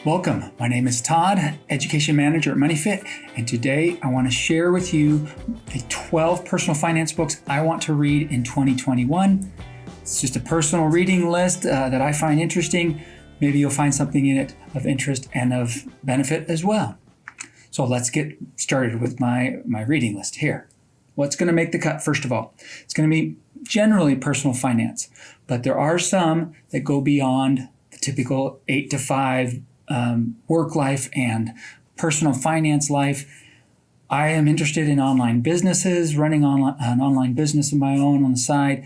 Welcome. My name is Todd, Education Manager at MoneyFit, and today I want to share with you the 12 personal finance books I want to read in 2021. It's just a personal reading list that I find interesting. Maybe you'll find something in it of interest and of benefit as well. So let's get started with my reading list here. What's going to make the cut, first of all? It's going to be generally personal finance, but there are some that go beyond the typical 8 to 5 work life and personal finance life. I am interested in online businesses, running an online business of my own on the side,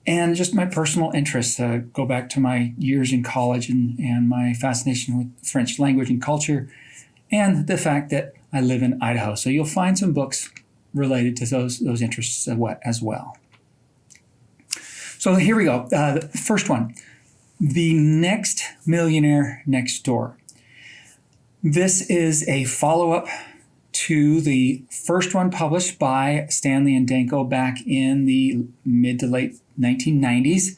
and just my personal interests go back to my years in college and my fascination with French language and culture, and the fact that I live in Idaho. So you'll find some books related to those interests as well. So here we go. The first one. The Next Millionaire Next Door. This is a follow-up to the first one published by Stanley and Danko back in the mid to late 1990s.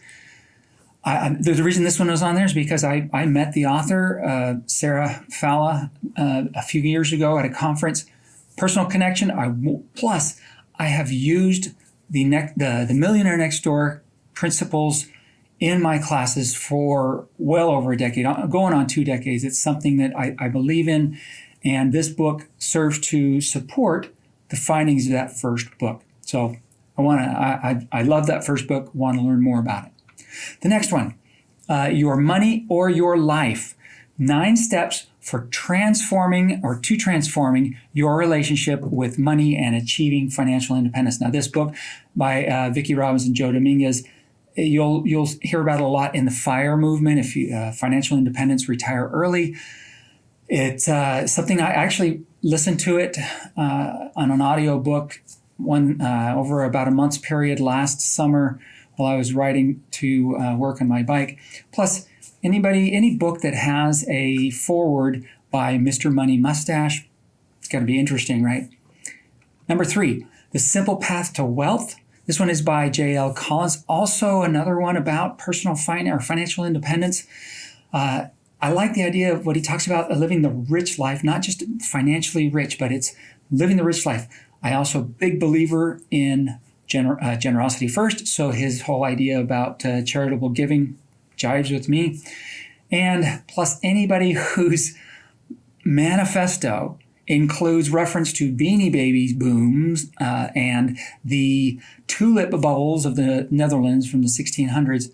The reason this one was on there is because I met the author, Sarah Falla, a few years ago at a conference. Personal connection. Plus, I have used the Millionaire Next Door principles in my classes for well over a decade, going on 2 decades. It's something that I believe in, and this book serves to support the findings of that first book. So I love that first book, want to learn more about it. The next one, Your Money or Your Life, 9 steps for transforming your relationship with money and achieving financial independence. Now, this book by Vicki and Joe Dominguez, you'll hear about it a lot in the FIRE movement. If you financial independence, retire early. It's something I actually listened to it on an audio book over about a month's period last summer while I was riding to work on my bike. Plus, any book that has a foreword by Mr. Money Mustache, it's got to be interesting, right? Number 3, The Simple Path to Wealth. This one is by J.L. Collins, also another one about personal finance or financial independence. I like the idea of what he talks about, living the rich life, not just financially rich, but it's living the rich life. I also big believer in generosity first, so his whole idea about charitable giving jives with me. And plus, anybody whose manifesto includes reference to Beanie Babies booms and the tulip bubbles of the Netherlands from the 1600s.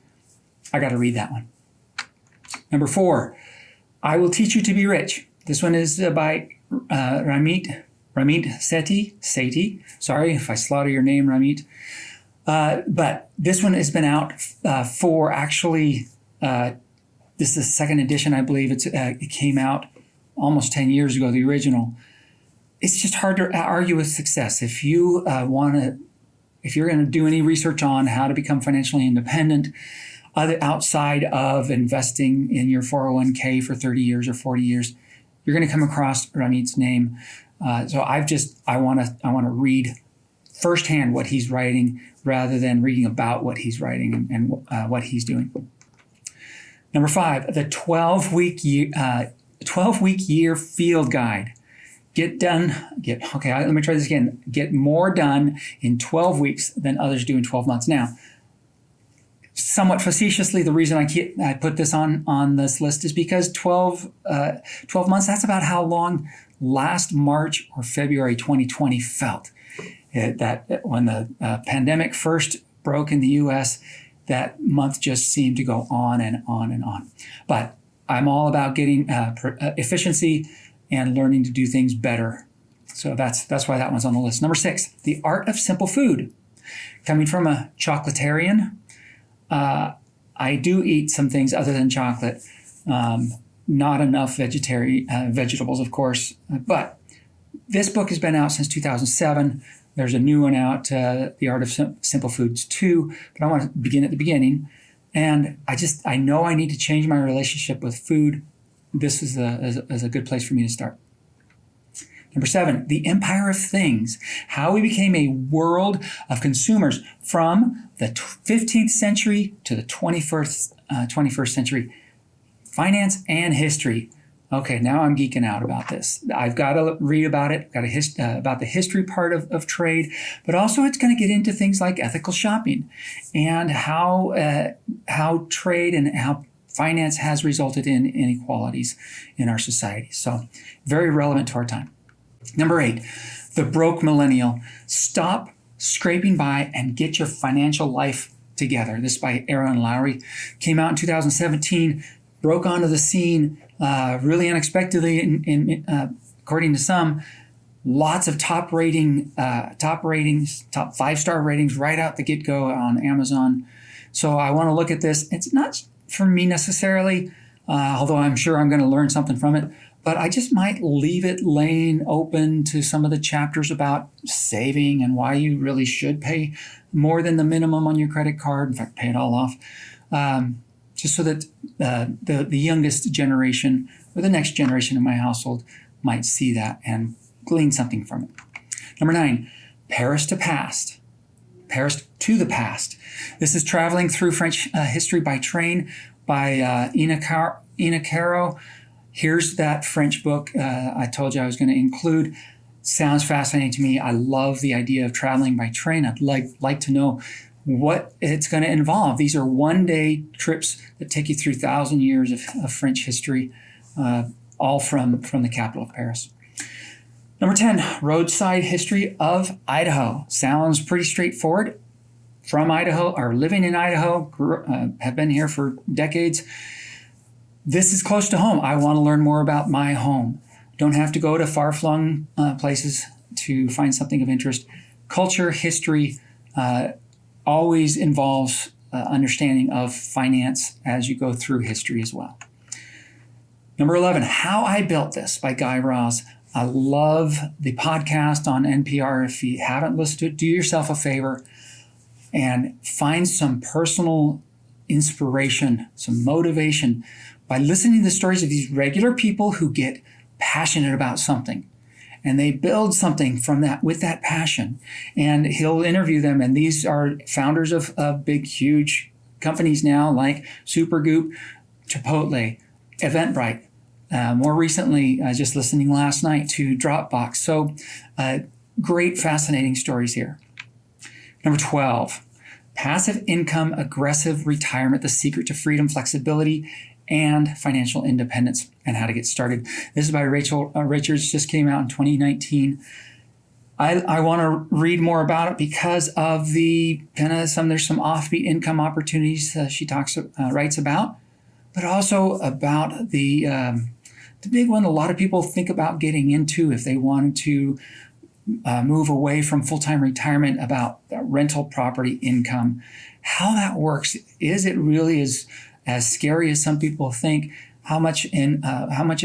I got to read that one. Number 4, I Will Teach You to Be Rich. This one is by Ramit Sethi. Sorry if I slaughter your name, Ramit. But this one has been out for actually, this is the second edition, I believe. It came out almost 10 years ago, the original. It's just hard to argue with success. If you if you're going to do any research on how to become financially independent, outside of investing in your 401k for 30 years or 40 years, you're going to come across Ramit's name. So I want to read firsthand what he's writing rather than reading about what he's writing and what he's doing. Number 5, the 12-week year field guide. Let me try this again. Get more done in 12 weeks than others do in 12 months. Now, somewhat facetiously, the reason I put this on this list is because 12 months, that's about how long last March or February 2020 felt. That when the pandemic first broke in the U.S., that month just seemed to go on and on and on. But I'm all about getting efficiency and learning to do things better. So that's why that one's on the list. Number 6, The Art of Simple Food. Coming from a chocolatarian, I do eat some things other than chocolate. Not enough vegetables, of course. But this book has been out since 2007. There's a new one out, The Art of Simple Foods 2. But I want to begin at the beginning. And I know I need to change my relationship with food. This is a good place for me to start. Number 7, The Empire of Things, how we became a world of consumers from the 15th century to the 21st century. finance and history. Okay, now I'm geeking out about this. I've got to read about it, about the history part of trade, but also it's going to get into things like ethical shopping and how trade and how finance has resulted in inequalities in our society. So very relevant to our time. Number 8, the broke millennial. Stop scraping by and get your financial life together. This is by Erin and Lowry. Came out in 2017, broke onto the scene really unexpectedly, according to some. Lots of top 5-star ratings right out the get-go on Amazon. So I want to look at this. It's not for me necessarily, although I'm sure I'm going to learn something from it. But I just might leave it laying open to some of the chapters about saving and why you really should pay more than the minimum on your credit card. In fact, pay it all off. Just so that the youngest generation or the next generation in my household might see that and glean something from it. Number 9, Paris to the past. This is Traveling Through French History by Train by Caro. Here's that French book I told you I was going to include. Sounds fascinating to me. I love the idea of traveling by train. I'd like to know what it's going to involve. These are one-day trips that take you through 1,000 years of French history, all from the capital of Paris. Number 10, Roadside History of Idaho. Sounds pretty straightforward. From Idaho, or living in Idaho, have been here for decades. This is close to home. I want to learn more about my home. Don't have to go to far-flung places to find something of interest. Culture, history, always involves understanding of finance as you go through history as well. Number 11, How I Built This by Guy Raz. I love the podcast on NPR. If you haven't listened to it, do yourself a favor and find some personal inspiration, some motivation by listening to the stories of these regular people who get passionate about something. And they build something from that with that passion. And he'll interview them. And these are founders of big, huge companies now like Supergoop, Chipotle, Eventbrite. More recently, just listening last night to Dropbox. So great, fascinating stories here. Number 12, Passive Income, Aggressive Retirement, The Secret to Freedom, Flexibility, and Financial Independence, and How to Get Started. This is by Rachel Richards, just came out in 2019. I want to read more about it because of the there's some offbeat income opportunities she writes about, but also about the big one a lot of people think about getting into if they wanted to move away from full-time retirement, about rental property income, how that works. Is it really as scary as some people think? How much how many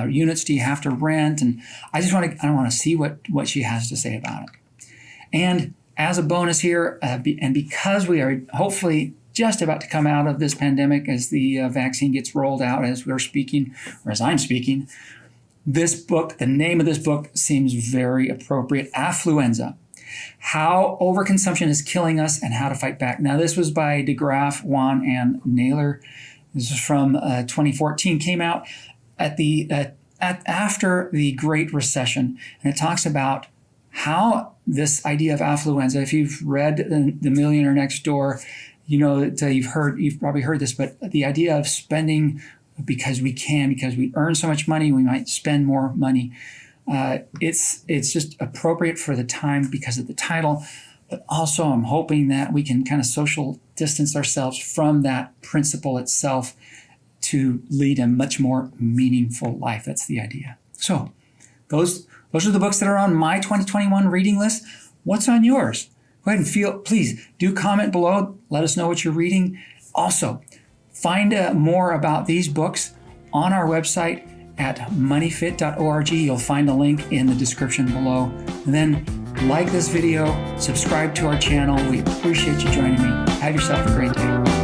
units do you have to rent? And I want to see what she has to say about it. And as a bonus here, and because we are hopefully just about to come out of this pandemic as the vaccine gets rolled out as we're speaking, or as I'm speaking, this book, the name of this book seems very appropriate. Affluenza, How Overconsumption is Killing Us and How to Fight Back. Now, this was by Graaf, Wann, and Naylor. This is from 2014, came out after the Great Recession. And it talks about how this idea of affluenza, if you've read The Millionaire Next Door, you know that you've probably heard this, but the idea of spending because we earn so much money, we might spend more money. It's just appropriate for the time because of the title, but also I'm hoping that we can kind of social distance ourselves from that principle itself to lead a much more meaningful life. That's the idea. So those are the books that are on my 2021 reading list. What's on yours? Go ahead and please do comment below. Let us know what you're reading. Also, find more about these books on our website at moneyfit.org. You'll find a link in the description below. And then like this video, subscribe to our channel. We appreciate you joining me. Have yourself a great day.